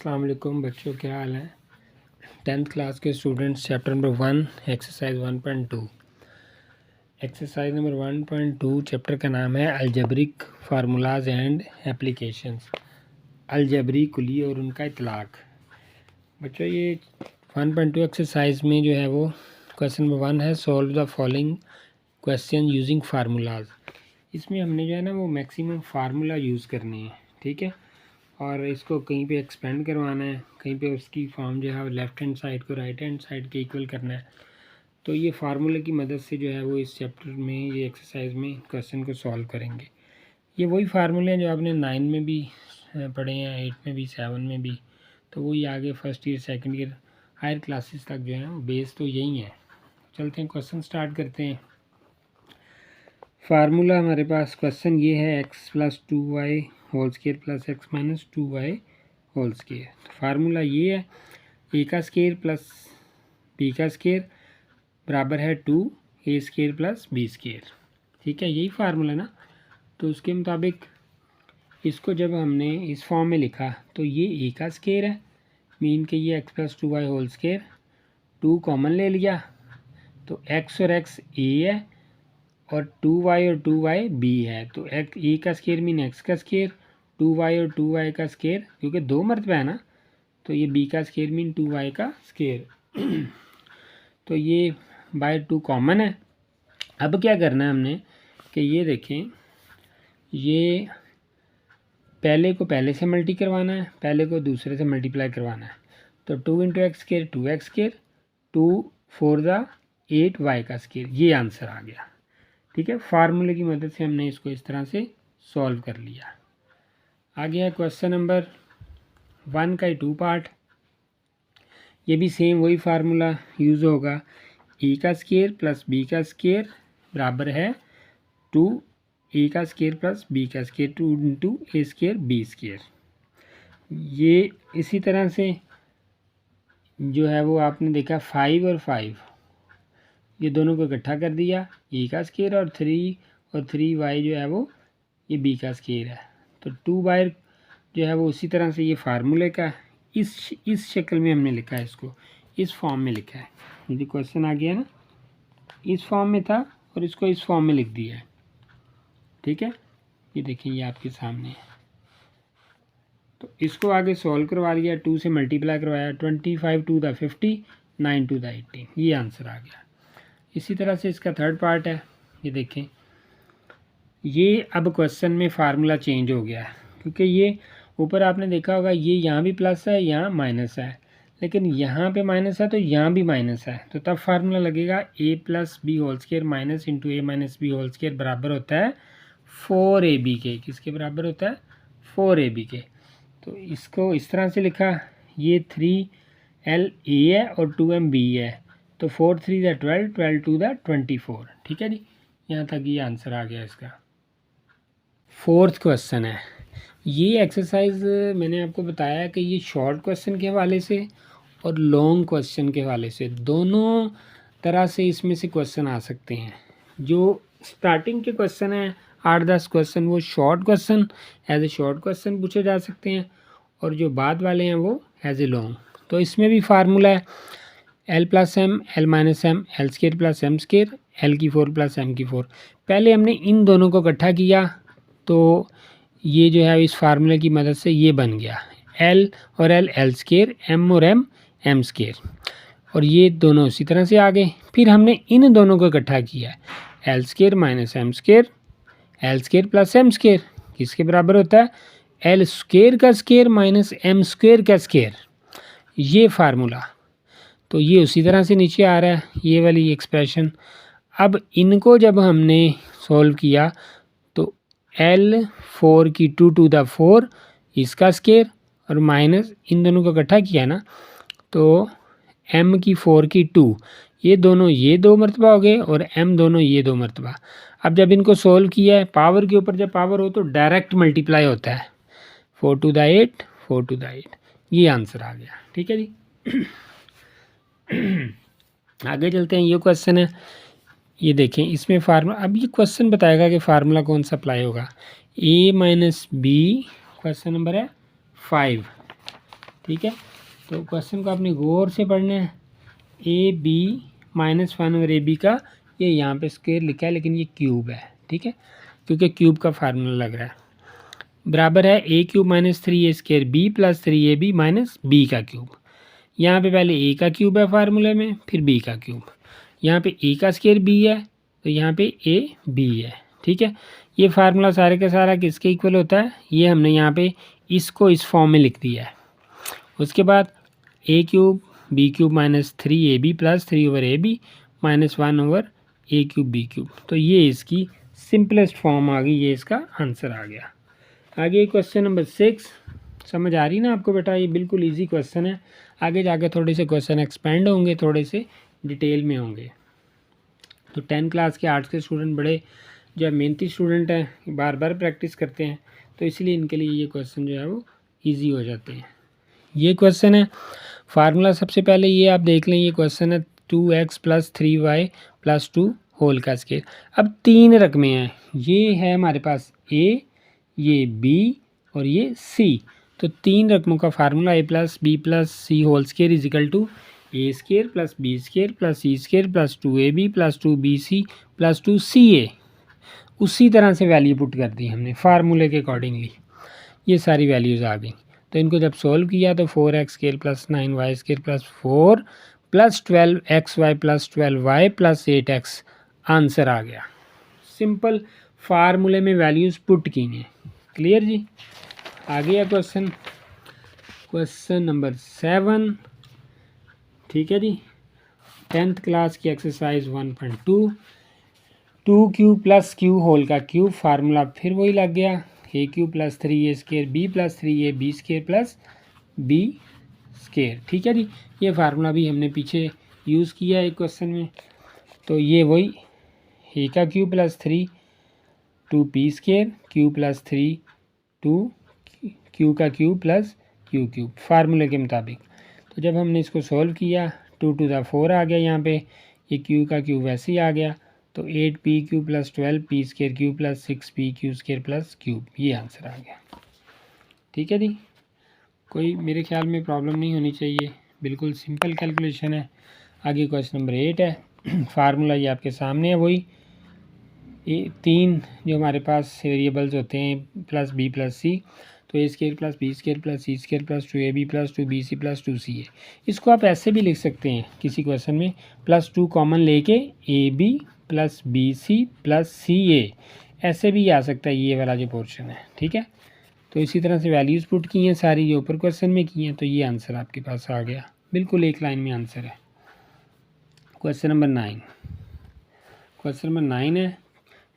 अस्सलाम वालेकुम बच्चों, क्या हाल है। 10th क्लास के students, chapter number 1 exercise 1.2। Exercise number 1.2 chapter का नाम है अलजबरिक फार्मूलाज एंड एप्लीकेशंस। अलजबरी कुली और उनका इतलाक। बच्चों ये 1.2 एक्सरसाइज में जो है वो क्वेश्चन नंबर 1 है, solve the following question using formulas. इसमें हमने जो है ना वो मैक्सिमम फार्मूला यूज़ करने हैं, ठीक है। और इसको कहीं पे एक्सपेंड करवाना है, कहीं पे उसकी फॉर्म जो है लेफ़्ट हैंड साइड को राइट हैंड साइड के इक्वल करना है। तो ये फार्मूले की मदद से जो है वो इस चैप्टर में, ये एक्सरसाइज में क्वेश्चन को सॉल्व करेंगे। ये वही फार्मूले हैं जो आपने 9 में भी पढ़े हैं, 8 में भी, 7 में भी। तो वही आगे first year second year higher classes तक जो है बेस तो यही है। चलते हैं क्वेश्चन स्टार्ट करते हैं। फार्मूला हमारे पास क्वेश्चन ये है, x+2y whole square plus x-2y whole square. तो फार्मूला ये है, a का स्केयर प्लस b का स्केयर बराबर है 2a square plus b square, ठीक है। यही फार्मूला ना। तो उसके मुताबिक इसको जब हमने इस फॉर्म में लिखा तो ये a का स्केयर है, मीन के ये x+2y होल स्केयर, 2 कॉमन ले लिया तो x और x a है और 2y और 2y b है। तो a का स्केयर मीन x का स्केयर, 2y और 2y का स्केयर, क्योंकि 2 मरतबा है ना, तो ये b का स्केयर मीन 2y का स्केयर। तो ये बाय 2 कॉमन है। अब क्या करना है हमने कि ये देखें, ये पहले को पहले से मल्टी करवाना है, पहले को दूसरे से मल्टीप्लाई करवाना है। तो 2 into x square 2x square, 2 4 the 8y का स्केयर, ये आंसर आ गया, ठीक है। फार्मूले की मदद से हमने इसको इस तरह से सॉल्व कर लिया। आ गया क्वेश्चन नंबर 1 का 2 पार्ट। ये भी सेम वही फार्मूला यूज़ होगा, a का स्केयर प्लस b का स्केयर बराबर है 2a का स्केयर प्लस b का square, 2 into a square b square. ये इसी तरह से जो है वो आपने देखा 5 और 5, ये दोनों को इकट्ठा कर दिया, a का स्केयर और 3y जो है वो ये b का स्केयर है। तो 2y जो है वो उसी तरह से ये फार्मूले का इस शक्ल में हमने लिखा है, इसको इस फॉर्म में लिखा है। ये क्वेश्चन आ गया ना, इस फॉर्म में था और इसको इस फॉर्म में लिख दिया है, ठीक है। ये देखिए ये आपके सामने है। तो इसको आगे सॉल्व करवा लिया, 2 से मल्टीप्लाई करवाया, 25 टू द 50, 9 टू द 18, ये आंसर आ गया। इसी तरह से इसका थर्ड पार्ट है, ये देखें, ये अब क्वेश्चन में फार्मूला चेंज हो गया है, क्योंकि ये ऊपर आपने देखा होगा ये यहाँ भी प्लस है, यहाँ माइनस है, लेकिन यहाँ पे माइनस है तो यहाँ भी माइनस है। तो तब फार्मूला लगेगा a plus B whole square minus into a minus B whole square बराबर होता है 4ab के। किसके बराबर होता है? 4ab के। तो इसको इस तरह से लिखा, ये 3la है और 2m b है, तो 4 3 द 12, 12 2 द 24, ठीक है जी। यहाँ तक ये आंसर आ गया इसका। फोर्थ क्वेश्चन है, ये एक्सरसाइज मैंने आपको बताया कि ये शॉर्ट क्वेश्चन के हवाले से और लॉन्ग क्वेश्चन के हवाले से दोनों तरह से इसमें से क्वेश्चन आ सकते हैं। जो स्टार्टिंग के क्वेश्चन हैं 8-10 क्वेश्चन, वो short question as a short question पूछे जा सकते हैं, और जो बाद वाले हैं वो एज ए लॉन्ग। तो इसमें भी फार्मूला है l plus M L minus M L square plus M square L की 4 प्लस एम की 4। पहले हमने इन दोनों को इकट्ठा किया तो ये जो है इस फार्मूले की मदद से ये बन गया, l और l एल स्केयर, m और m एम स्केयर, और ये दोनों इसी तरह से आ गए। फिर हमने इन दोनों को इकट्ठा किया, l square minus M square, L square plus M square, किसके बराबर होता है? l स्केयर का स्केयर माइनस m स्केयर का स्केयर, ये फार्मूला। तो ये उसी तरह से नीचे आ रहा है, ये वाली एक्सप्रेशन। अब इनको जब हमने सॉल्व किया तो l4 की 2 टू द 4 इसका स्केयर और माइनस इन दोनों को इकट्ठा किया ना, तो m की 4 की 2, ये दोनों ये 2 मरतबा हो गए और m दोनों ये 2 मरतबा। अब जब इनको सोल्व किया है, पावर के ऊपर जब पावर हो तो डायरेक्ट मल्टीप्लाई होता है, 4 टू द 8, 4 टू द 8, ये आंसर आ गया, ठीक है जी। आगे चलते हैं, ये क्वेश्चन है, ये देखें, इसमें फार्मूला, अब ये क्वेश्चन बताएगा कि फार्मूला कौन सा अप्लाई होगा। a minus B, question number है 5, ठीक है। तो क्वेश्चन को आपने गौर से पढ़ना है। ए बी -1 और ए बी का ये यहाँ पे स्क्वायर लिखा है, लेकिन ये क्यूब है, ठीक है, क्योंकि क्यूब का फार्मूला लग रहा है। बराबर है A cube -3a² B + 3ab - b का क्यूब। यहाँ पे पहले ए का क्यूब है फार्मूले में, फिर बी का क्यूब। यहाँ पे ए का स्क्वायर बी है, तो यहाँ पे ए बी है, ठीक है। ये फार्मूला सारे का सारा किसके इक्वल होता है, ये हमने यहाँ पे इसको इस फॉर्म में लिख दिया है। उसके बाद a cube b cube -3ab + 3/ab -1/a cube b cube. तो ये इसकी सिंपलेस्ट फॉर्म आ गई, ये इसका आंसर आ गया। आगे क्वेश्चन नंबर 6, समझ आ रही ना आपको बेटा, ये बिल्कुल इजी क्वेश्चन है। आगे जाके थोड़े से क्वेश्चन एक्सपेंड होंगे, थोड़े से डिटेल में होंगे। तो 10 क्लास के आर्ट्स के स्टूडेंट बड़े जो है मेहनती स्टूडेंट हैं, बार बार प्रैक्टिस करते हैं, तो इसलिए इनके लिए ये क्वेश्चन जो है वो ईजी हो जाते हैं। ये क्वेश्चन है फार्मूला, सबसे पहले ये आप देख लें, ये क्वेश्चन है 2x + 3y + 2 होल का स्क्वायर। अब 3 रकमें हैं, ये है हमारे पास ए, ये बी और ये सी। तो 3 रकमों का formula a + b + c whole square = a² + b² + c² + 2ab + 2bc + 2ca। उसी तरह से वैल्यू पुट कर दी हमने फार्मूले के अकॉर्डिंगली, ये सारी वैल्यूज़ आ गई। तो इनको जब सोल्व किया तो 4x² + 9y² + 4 + 12xy + 12y + 8x answer आ गया। सिंपल फार्मूले में वैल्यूज़ पुट की हैं। क्लियर जी। आ गया क्वेश्चन नंबर 7, ठीक है जी। 10th क्लास की एक्सरसाइज 1.2, 2q + q होल का क्यूब। फार्मूला फिर वही लग गया, a³ + 3a² b + 3ab² + b², ठीक है जी। ये फार्मूला भी हमने पीछे यूज़ किया है एक क्वेश्चन में। तो ये वही a का क्यूब + 3 2p², q + 3 2 q का क्यूब + q क्यूब फार्मूले के मुताबिक। तो जब हमने इसको सॉल्व किया 2⁴ आ गया, यहाँ पे ये q का क्यूब वैसे ही आ गया। तो 8p³ + 12p² + 6p² + क्यूब, ये आंसर आ गया। ठीक है जी, कोई मेरे ख्याल में प्रॉब्लम नहीं होनी चाहिए, बिल्कुल सिंपल कैलकुलेशन है। आगे क्वेश्चन नंबर 8 है। फार्मूला ये आपके सामने है, वही ये 3 जो हमारे पास वेरिएबल्स होते हैं +b + c, तो a² + b² + c² + 2ab + 2bc + 2ca। इसको आप ऐसे भी लिख सकते हैं किसी क्वेश्चन में, +2 कॉमन लेके ab + bc + ca, ऐसे भी आ सकता है ये वाला जो पोर्शन है, ठीक है। तो इसी तरह से वैल्यूज़ पुट की हैं सारी, ये ऊपर क्वेश्चन में की हैं, तो ये आंसर आपके पास आ गया, बिल्कुल एक लाइन में आंसर है। क्वेश्चन नंबर 9, क्वेश्चन नंबर 9 है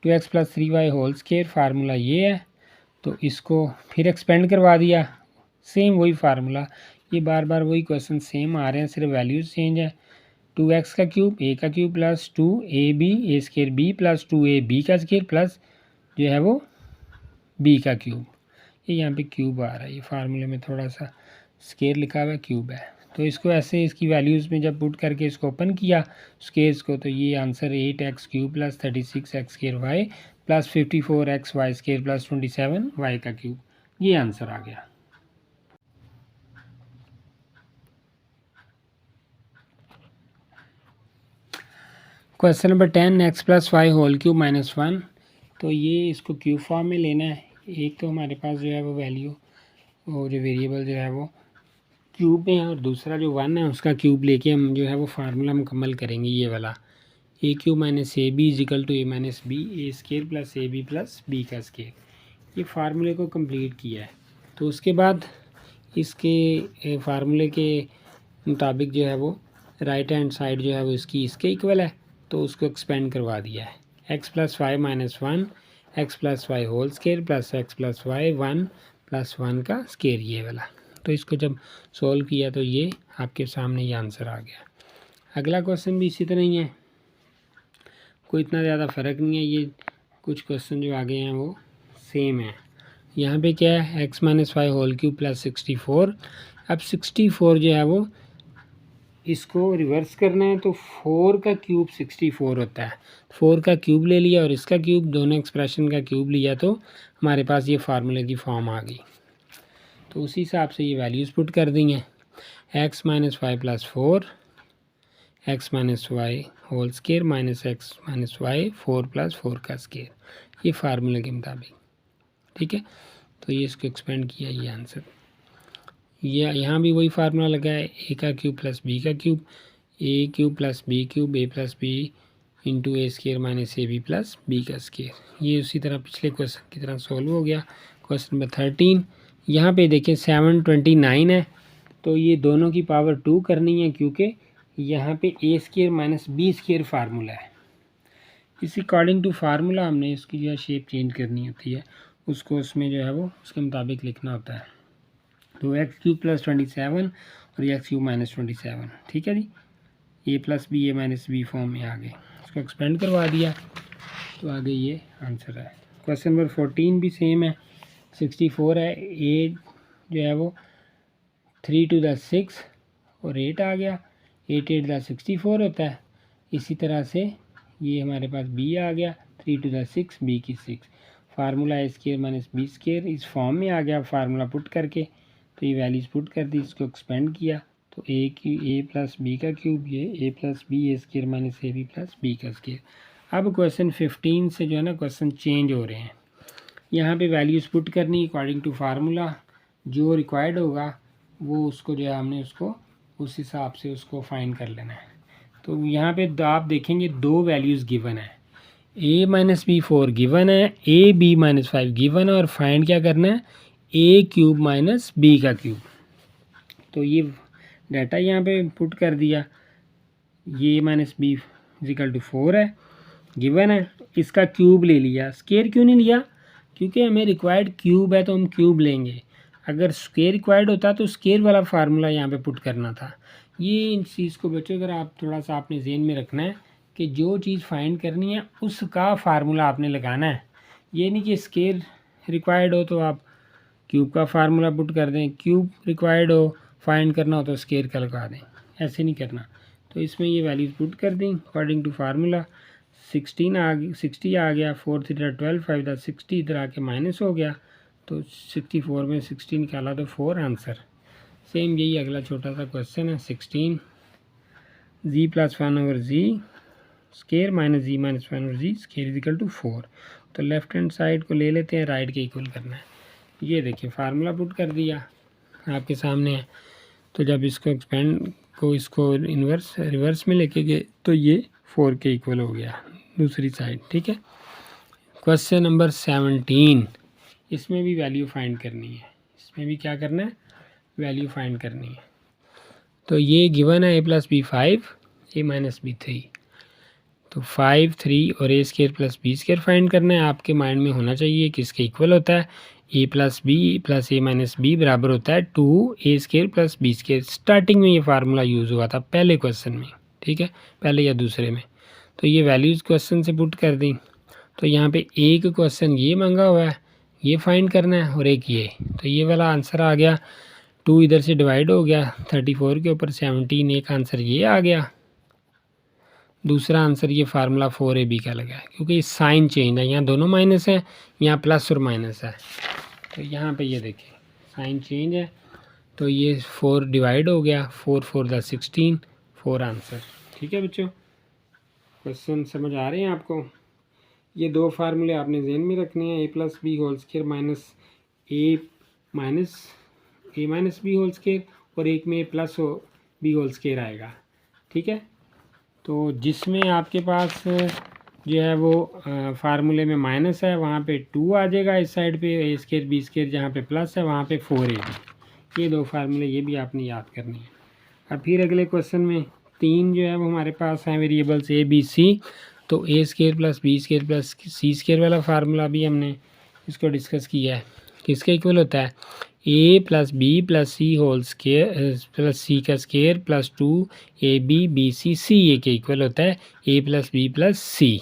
2x + 3y whole square. Formula ये है, तो इसको फिर एक्सपेंड करवा दिया, सेम वही फार्मूला, ये बार बार वही क्वेश्चन सेम आ रहे हैं, सिर्फ वैल्यूज़ चेंज है। 2x का क्यूब a का cube + 2ab a² b + 2ab का स्क्वायर प्लस जो है वो b का क्यूब। ये यहाँ पे क्यूब आ रहा है, ये फार्मूले में थोड़ा सा स्क्वायर लिखा हुआ है, क्यूब है। तो इसको ऐसे इसकी वैल्यूज़ में जब पुट करके इसको ओपन किया स्क्वायर्स को, तो ये answer 8x³ + 36x² + 54xy² + 27y का क्यूब, ये आंसर आ गया। Question number 10 x + y whole cube -1। तो ये इसको क्यूब फॉर्म में लेना है। एक तो हमारे पास जो है वो वैल्यू और जो वेरिएबल जो है वो क्यूब में है, और दूसरा जो 1 है उसका क्यूब लेके हम जो है वो फार्मूला मुकम्मल करेंगे, ये वाला a³ - ab = a - b a² + ab + b का स्क्वायर। ये फार्मूले को कंप्लीट किया है। तो उसके बाद इसके फार्मूले के मुताबिक जो है वो राइट हैंड साइड जो है वो इसके इक्वल है, तो उसको एक्सपेंड करवा दिया है। x + y -1 x + y whole square + x + y 1 + 1 का स्क्वायर, ये वाला। तो इसको जब सॉल्व किया तो ये आपके सामने ये आंसर आ गया। अगला क्वेश्चन भी इसी तरह ही है, कोई इतना ज़्यादा फ़र्क नहीं है, ये कुछ क्वेश्चन जो आगे हैं वो सेम है। यहाँ पे क्या है x - y होल क्यूब + 64। अब 64 जो है वो इसको रिवर्स करना है, तो 4 का क्यूब 64 होता है। 4 का क्यूब ले लिया और इसका क्यूब, दोनों एक्सप्रेशन का क्यूब लिया, तो हमारे पास ये फार्मूले की फॉर्म आ गई। तो उसी हिसाब से ये वैल्यूज़ पुट कर दी हैं। X minus Y plus 4, X minus Y whole square minus X minus Y 4 plus 4 का स्केयर, ये फार्मूले के मुताबिक। ठीक है, तो ये इसको एक्सपेंड किया, ये आंसर। ये यहाँ भी वही फार्मूला लगा है, ए का क्यूब प्लस बी का cube, a cube plus b cube, a plus b into a square minus a b plus b का स्केयर। ये उसी तरह पिछले क्वेश्चन की तरह सॉल्व हो गया। क्वेश्चन नंबर 13, यहाँ पे देखिए 729 है, तो ये दोनों की पावर 2 करनी है, क्योंकि यहाँ पे a square minus b square formula है। इस अकॉर्डिंग टू फार्मूला हमने इसकी जो है शेप चेंज करनी होती है, उसको उसमें जो है वो उसके मुताबिक लिखना होता है। तो एक्स क्यूब प्लस 27 और एक्स क्यूब माइनस 27, ठीक है जी। ए प्लस बी, ए माइनस बी फॉर्म में आ गए, इसको एक्सपेंड करवा दिया, तो आगे ये आंसर है। क्वेश्चन नंबर 14 भी सेम है, 64 है, ए जो है वो 3 to the 6 और 8 आ गया, 8 8 का 64 होता है। इसी तरह से ये हमारे पास बी आ गया, 3 to the 6, बी की 6। फार्मूला ए स्केयर माइनस बी स्केयर इस फॉर्म में आ गया फार्मूला पुट करके, तो ये वैल्यूज़ पुट कर दी, इसको एक्सपेंड किया, तो ए प्लस बी का क्यूब, ये a plus b a square minus a b plus b का स्केयर। अब क्वेश्चन 15 से जो है ना क्वेश्चन चेंज हो रहे हैं। यहाँ पे वैल्यूज़ पुट करनी अकॉर्डिंग टू फार्मूला, जो रिक्वायर्ड होगा वो उसको जो है हमने उसको उस हिसाब से उसको फाइंड कर लेना है। तो यहाँ पे आप देखेंगे दो वैल्यूज़ गिवन है, ए माइनस बी 4 गिवन है, ए बी माइनस 5 गिवन है, और फाइंड क्या करना है, ए क्यूब माइनस बी का क्यूब। तो ये डाटा यहाँ पे पुट कर दिया, ये माइनस बी इजिकल टू 4 है, गिवन है, इसका क्यूब ले लिया। स्केयर क्यों नहीं लिया, क्योंकि हमें रिक्वायर्ड क्यूब है तो हम क्यूब लेंगे। अगर स्केयर रिक्वायर्ड होता तो स्केयर वाला फार्मूला यहाँ पे पुट करना था। ये इन चीज़ को बच्चों अगर आप थोड़ा सा आपने जहन में रखना है कि जो चीज़ फाइंड करनी है उसका फार्मूला आपने लगाना है। ये नहीं कि स्केयर रिक्वायर्ड हो तो आप क्यूब का फार्मूला पुट कर दें, क्यूब रिक्वायर्ड हो फाइंड करना हो तो स्केयर का लगा दें, ऐसे नहीं करना। तो इसमें ये वैल्यूज पुट कर दी अकॉर्डिंग टू फार्मूला। 60 आ गया, 4 3 12, 5 60, इधर आके माइनस हो गया, तो 64 में 60 निकाला तो 4 आंसर। सेम यही अगला छोटा सा क्वेश्चन है 16, g plus 1 over g square minus g minus 1 over g square equal to 4। तो लेफ्ट हैंड साइड को ले लेते हैं, राइट के इक्वल करना है। ये देखिए फार्मूला पुट कर दिया आपके सामने है, तो जब इसको एक्सपेंड को इसको रिवर्स में लेके गए तो ये 4 के इक्वल हो गया दूसरी साइड, ठीक है। क्वेश्चन नंबर 17, इसमें भी वैल्यू फाइंड करनी है, इसमें भी क्या करना है, वैल्यू फाइंड करनी है। तो ये गिवन है a plus b 5, a minus b 3, तो 5 3 और a square plus b square find करना है। आपके माइंड में होना चाहिए किसके इक्वल होता है, a plus b plus a minus b बराबर होता है 2 a square plus b square. Starting में ये फार्मूला यूज़ हुआ था पहले क्वेश्चन में, ठीक है, पहले या दूसरे में। तो ये वैल्यूज़ क्वेश्चन से पुट कर दी। तो यहाँ पे एक क्वेश्चन ये मांगा हुआ है, ये फाइंड करना है, और एक ये, तो ये वाला आंसर आ गया। 2 इधर से डिवाइड हो गया 34 के ऊपर 17, एक आंसर ये आ गया। दूसरा आंसर ये फार्मूला 4ab का लगा है, क्योंकि साइन चेंज है, यहाँ दोनों माइनस है, यहाँ प्लस और माइनस है। तो यहाँ पे ये देखिए साइन चेंज है, तो ये 4 डिवाइड हो गया, 4 4 16, 4 आंसर। ठीक है बच्चों, क्वेश्चन समझ आ रहे हैं आपको। ये दो फार्मूले आपने जहन में रखने हैं, a plus B whole square minus a minus B whole square, और एक में a plus B whole square आएगा, ठीक है। तो जिसमें आपके पास जो है वो फार्मूले में माइनस है वहाँ पे 2 आ जाएगा, इस साइड पे ए स्केयर बी स्केयर जहाँ पे प्लस है वहाँ पे 4ab। ये दो फार्मूले ये भी आपने याद करनी है। अब फिर अगले क्वेश्चन में 3 जो है वो हमारे पास हैं वेरिएबल्स ए बी सी, तो a square plus b square plus c square वाला फार्मूला भी हमने इसको डिस्कस किया है। किसके इक्वल होता है, a plus b plus c whole square plus c का square plus 2 a b b c c, a के इक्वल होता है a plus b plus c.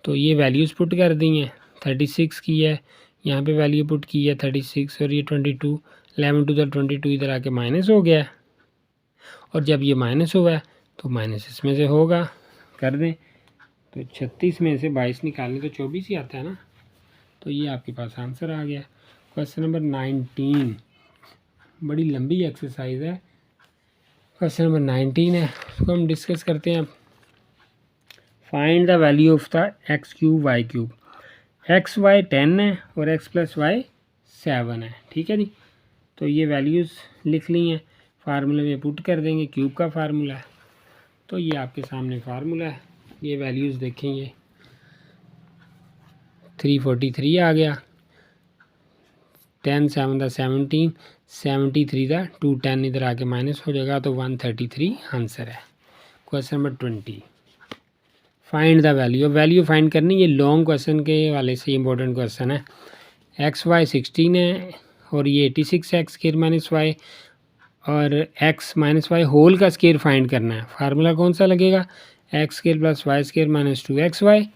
तो ये वैल्यूज़ पुट कर दी हैं, 36 की है, यहाँ पे वैल्यू पुट की है 36, और ये 22, 11 टू 22 इधर आके माइनस हो गया, और जब ये माइनस हुआ है तो माइनस इसमें से होगा, कर दें। तो 36 में से 22 निकालने तो 24 ही आता है ना, तो ये आपके पास आंसर आ गया। क्वेश्चन नंबर 19, बड़ी लंबी एक्सरसाइज है। क्वेश्चन नंबर 19 है, उसको हम डिस्कस करते हैं। Find the value of the x cube y cube. X y 10 है और एक्स प्लस वाई 7 है। ठीक है जी, तो ये वैल्यूज़ लिख ली हैं, फार्मूले में पुट कर देंगे। क्यूब का फार्मूला है, तो ये आपके सामने फार्मूला है। ये वैल्यूज़ देखेंगे, 343 आ गया, 10 7 द 17, 73 द 2 10 इधर आके माइनस हो जाएगा, तो 133 आंसर है। Question number 20, find the value. Value find करनी, ये लॉन्ग क्वेश्चन के वाले से इंपॉर्टेंट क्वेश्चन है। एक्स वाई 16 है और ये 86 है एक्स स्क्वायर माइनस वाई, और एक्स माइनस वाई होल का स्क्वायर फाइंड करना है। फार्मूला कौन सा लगेगा, x square plus y square minus 2 x y.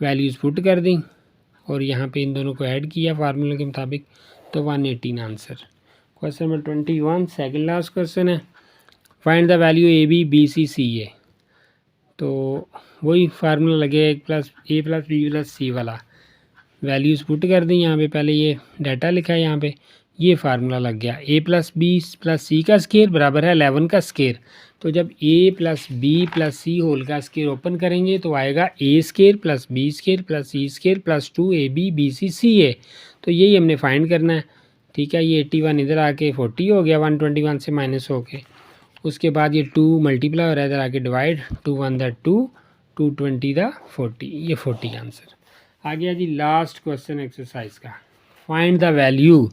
Values put कर दी और यहाँ पे इन दोनों को ऐड किया फार्मूले के मुताबिक, तो 118 answer. Question number 21, second last question है। Find the value a b b c c a. तो वही फार्मूला लगेगा a plus b plus c वाला। वैल्यूज़ पुट कर दी यहाँ पे, पहले ये डाटा लिखा है यहाँ पे, ये फार्मूला लग गया। A plus b plus c का स्क्वायर बराबर है 11 का स्क्वायर। तो जब a plus b plus c whole का स्क्वायर ओपन करेंगे तो आएगा a square plus b square plus c square plus 2 a b b c c a. तो यही हमने फाइंड करना है। ठीक है, ये 81 इधर आके 40 हो गया, 121 से माइनस हो के। उसके बाद ये 2 मल्टीप्लाई हो रहा है, इधर आके डिवाइड, 2 1 द 2, 2 20 द 40, ये 40 आंसर आ गया जी। लास्ट क्वेश्चन एक्सरसाइज का, find the value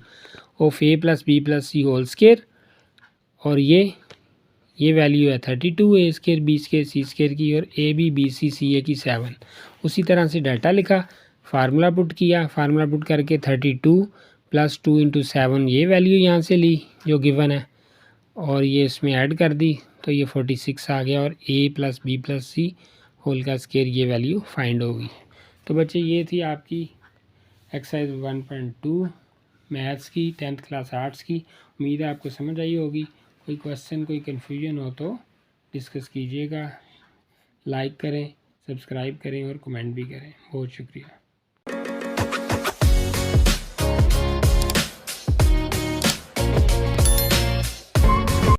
of a plus b plus c whole square. और ये वैल्यू है 32 a square b square c square की, और ए बी बी सी सी ए की 7। उसी तरह से डाटा लिखा, फार्मूला पुट किया, फार्मूला पुट करके 32 प्लस 2 इंटू 7 ये वैल्यू यहाँ से ली जो गिवन है, और ये इसमें ऐड कर दी, तो ये 46 आ गया। और ए plus b plus c whole का स्क्वायर ये वैल्यू फाइंड होगी। तो बच्चे ये थी आपकी एक्सरसाइज 1.2 मैथ्स की 10th क्लास आर्ट्स की। उम्मीद है आपको समझ आई होगी। कोई क्वेश्चन कोई कन्फ्यूजन हो तो डिस्कस कीजिएगा, लाइक करें, सब्सक्राइब करें और कमेंट भी करें। बहुत शुक्रिया।